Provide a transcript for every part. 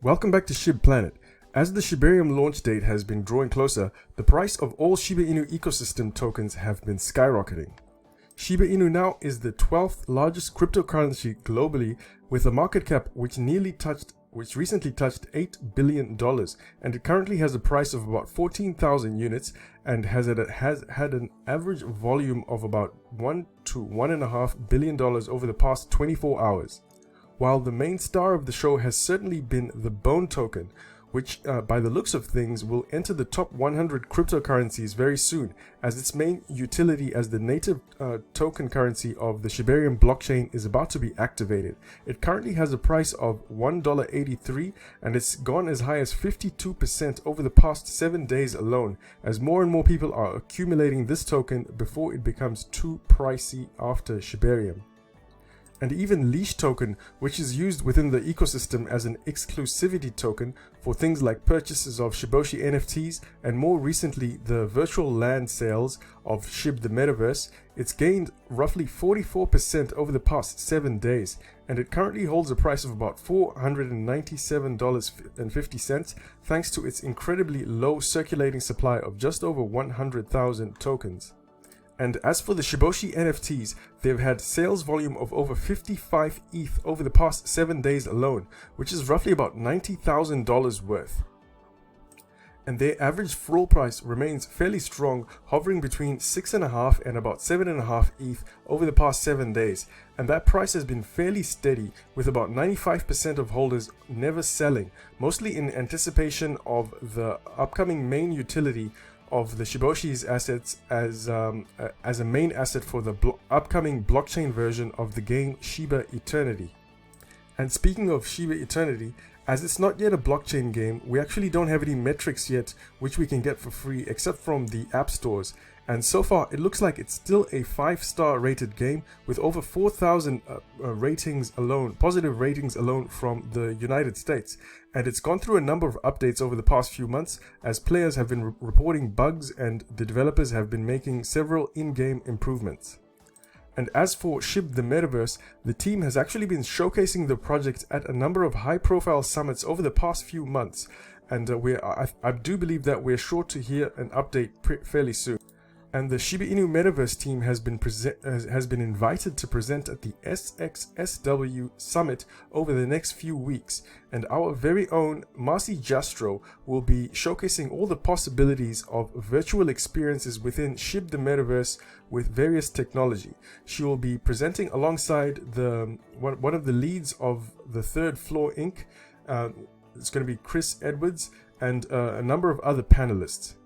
Welcome back to Shib Planet. As the Shibarium launch date has been drawing closer, the price of all Shiba Inu ecosystem tokens have been skyrocketing. Shiba Inu now is the 12th largest cryptocurrency globally, with a market cap which recently touched $8 billion, and it currently has a price of about 14,000 units and has had an average volume of about $1 to $1.5 billion over the past 24 hours. While the main star of the show has certainly been the Bone token, which by the looks of things will enter the top 100 cryptocurrencies very soon, as its main utility as the native token currency of the Shibarium blockchain is about to be activated. It currently has a price of $1.83, and it's gone as high as 52% over the past 7 days alone, as more and more people are accumulating this token before it becomes too pricey after Shibarium. And even Leash token, which is used within the ecosystem as an exclusivity token for things like purchases of Shiboshi NFTs and more recently the virtual land sales of Shib the Metaverse, it's gained roughly 44% over the past 7 days, and it currently holds a price of about $497.50 thanks to its incredibly low circulating supply of just over 100,000 tokens. And as for the Shiboshi NFTs, they've had sales volume of over 55 ETH over the past 7 days alone, which is roughly about $90,000 worth. And their average floor price remains fairly strong, hovering between 6.5 and about 7.5 ETH over the past 7 days, and that price has been fairly steady, with about 95% of holders never selling, mostly in anticipation of the upcoming main utility of the Shiboshi's assets as a main asset for the upcoming blockchain version of the game Shiba Eternity. And speaking of Shiba Eternity, as it's not yet a blockchain game, we actually don't have any metrics yet which we can get for free except from the app stores. And so far, it looks like it's still a 5-star rated game with over 4,000 positive ratings alone from the United States. And it's gone through a number of updates over the past few months as players have been reporting bugs and the developers have been making several in-game improvements. And as for Shib the Metaverse, the team has actually been showcasing the project at a number of high-profile summits over the past few months. And I do believe that we're sure to hear an update fairly soon. And the Shiba Inu Metaverse team has been invited to present at the SXSW Summit over the next few weeks, and our very own Marcy Jastro will be showcasing all the possibilities of virtual experiences within Shib the Metaverse with various technology. She will be presenting alongside one of the leads of the Third Floor Inc. It's going to be Chris Edwards and a number of other panelists.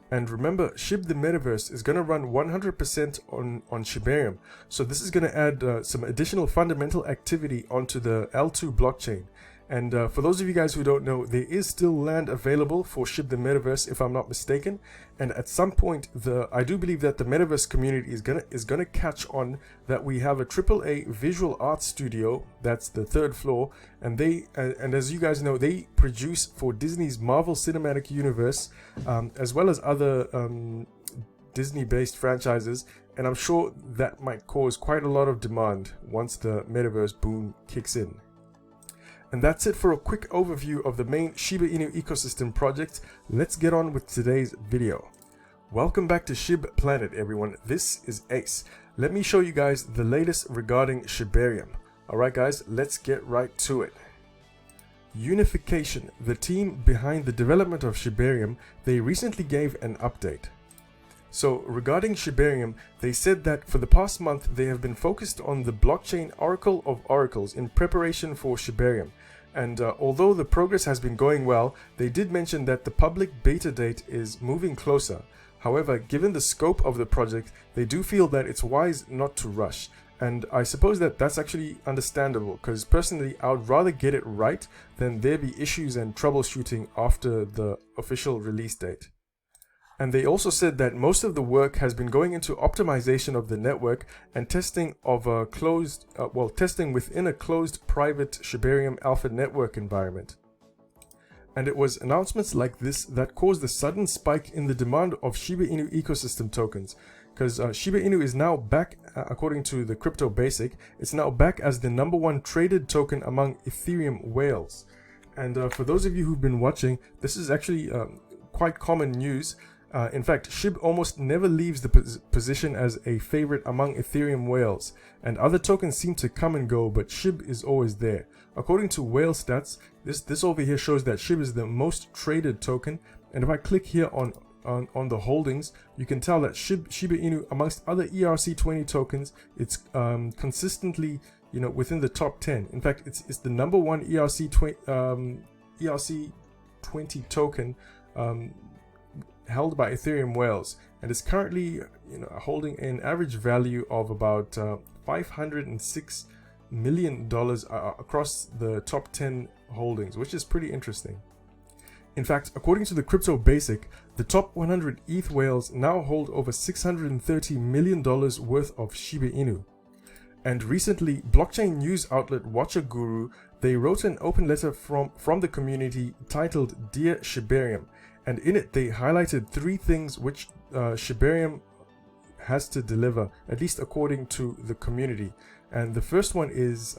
And remember, Shib the Metaverse is going to run 100% on Shibarium, so this is going to add some additional fundamental activity onto the L2 blockchain. And for those of you guys who don't know, there is still land available for Shib the Metaverse, if I'm not mistaken. And at some point, I do believe that the Metaverse community is gonna catch on that we have a AAA visual art studio. That's the Third Floor, and and as you guys know, they produce for Disney's Marvel Cinematic Universe, as well as other Disney-based franchises. And I'm sure that might cause quite a lot of demand once the Metaverse boom kicks in. And that's it for a quick overview of the main Shiba Inu ecosystem project. Let's get on with today's video. Welcome back to Shib Planet, everyone. This is Ace. Let me show you guys the latest regarding Shibarium. Alright guys, let's get right to it. Unification, the team behind the development of Shibarium, they recently gave an update. So regarding Shibarium, they said that for the past month they have been focused on the blockchain Oracle of Oracles in preparation for Shibarium. And although the progress has been going well, they did mention that the public beta date is moving closer. However, given the scope of the project, they do feel that it's wise not to rush. And I suppose that that's actually understandable, because personally I would rather get it right than there be issues and troubleshooting after the official release date. And they also said that most of the work has been going into optimization of the network and testing of testing within a closed private Shibarium alpha network environment. And it was announcements like this that caused the sudden spike in the demand of Shiba Inu ecosystem tokens, because Shiba Inu is now back, according to the Crypto Basic, it's now back as the #1 traded token among Ethereum whales. And for those of you who've been watching, this is actually quite common news. In fact, SHIB almost never leaves the position as a favorite among Ethereum whales, and other tokens seem to come and go, but SHIB is always there. According to whale stats, this over here shows that SHIB is the most traded token, and if I click here on the holdings, you can tell that Shiba Inu, amongst other ERC20 tokens, it's consistently, you know, within the top 10. In fact, it's the number one ERC20 token held by Ethereum whales, and is currently, you know, holding an average value of about $506 million across the top 10 holdings, which is pretty interesting. In fact, according to the Crypto Basic, the top 100 ETH whales now hold over $630 million worth of Shiba Inu. And recently, blockchain news outlet Watcher Guru, they wrote an open letter from the community titled Dear Shibarium, and in it they highlighted 3 things which Shibarium has to deliver, at least according to the community. And the first one is,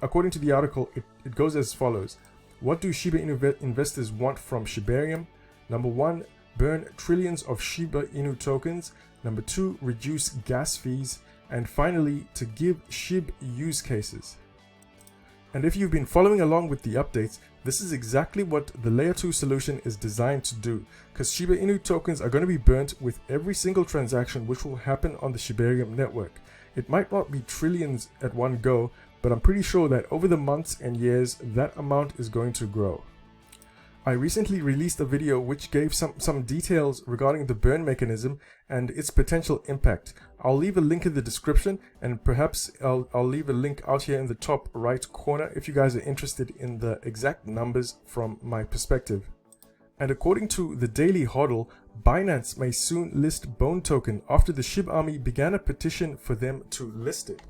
according to the article, it goes as follows. What do Shiba Inu investors want from Shibarium? Number 1, burn trillions of Shiba Inu tokens. Number 2, reduce gas fees. And finally, to give SHIB use cases. And if you've been following along with the updates, this is exactly what the Layer 2 solution is designed to do, because Shiba Inu tokens are going to be burnt with every single transaction which will happen on the Shibarium network. It might not be trillions at one go, but I'm pretty sure that over the months and years, that amount is going to grow. I recently released a video which gave some details regarding the burn mechanism and its potential impact. I'll leave a link in the description, and perhaps I'll leave a link out here in the top right corner if you guys are interested in the exact numbers from my perspective. And according to the Daily Hodl, Binance may soon list Bone Token after the SHIB army began a petition for them to list it.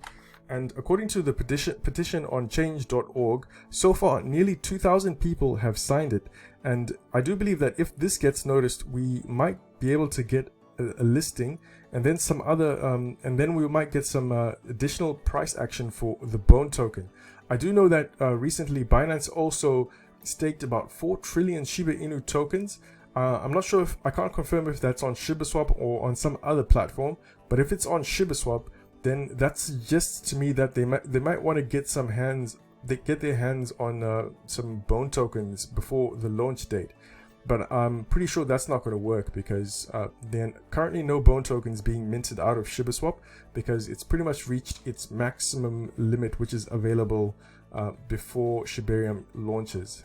And according to the petition on change.org, so far nearly 2,000 people have signed it, and I do believe that if this gets noticed, we might be able to get a listing, and then some other, and then we might get some additional price action for the Bone Token. I do know that recently Binance also staked about 4 trillion Shiba Inu tokens. I'm not sure if, I can't confirm if that's on ShibaSwap or on some other platform, but if it's on ShibaSwap, then that suggests to me that they might want to get their hands on some Bone tokens before the launch date. But I'm pretty sure that's not going to work, because there are currently no Bone tokens being minted out of ShibaSwap, because it's pretty much reached its maximum limit, which is available before Shibarium launches.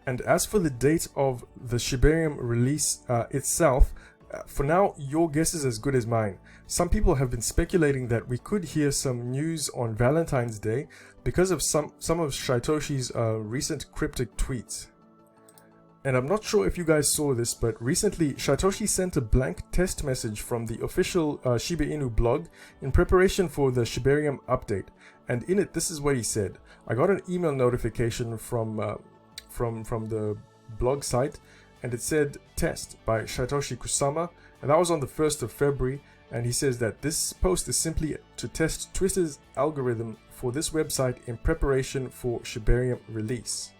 And as for the date of the Shibarium release itself, for now, your guess is as good as mine. Some people have been speculating that we could hear some news on Valentine's Day because of some of Shytoshi's recent cryptic tweets. And I'm not sure if you guys saw this, but recently Shytoshi sent a blank test message from the official Shiba Inu blog in preparation for the Shibarium update. And in it, this is what he said. I got an email notification from the blog site, and it said test by Shytoshi Kusama, and that was on the 1st of February. And he says that this post is simply to test Twitter's algorithm for this website in preparation for Shibarium release.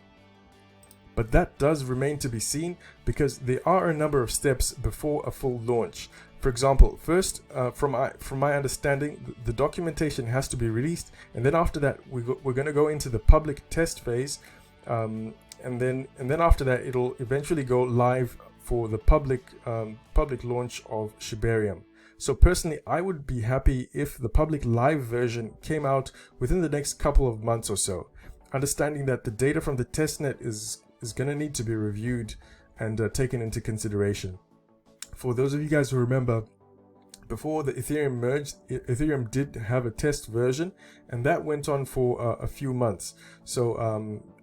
But that does remain to be seen, because there are a number of steps before a full launch. For example, first, from my understanding, the documentation has to be released, and then after that we're going to go into the public test phase, and then after that it'll eventually go live for the public launch of Shibarium. So personally, I would be happy if the public live version came out within the next couple of months or so, understanding that the data from the testnet is going to need to be reviewed and taken into consideration. For those of you guys who remember, before the Ethereum merged, Ethereum did have a test version, and that went on for a few months. So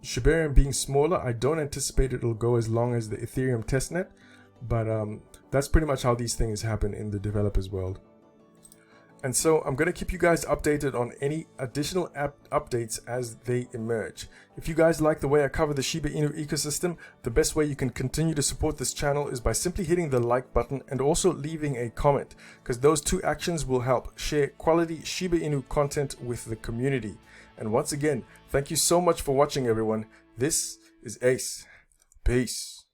Shibarium being smaller, I don't anticipate it'll go as long as the Ethereum testnet, but that's pretty much how these things happen in the developers world. And so I'm going to keep you guys updated on any additional updates as they emerge. If you guys like the way I cover the Shiba Inu ecosystem, the best way you can continue to support this channel is by simply hitting the like button and also leaving a comment, because those two actions will help share quality Shiba Inu content with the community. And once again, thank you so much for watching, everyone. This is Ace. Peace.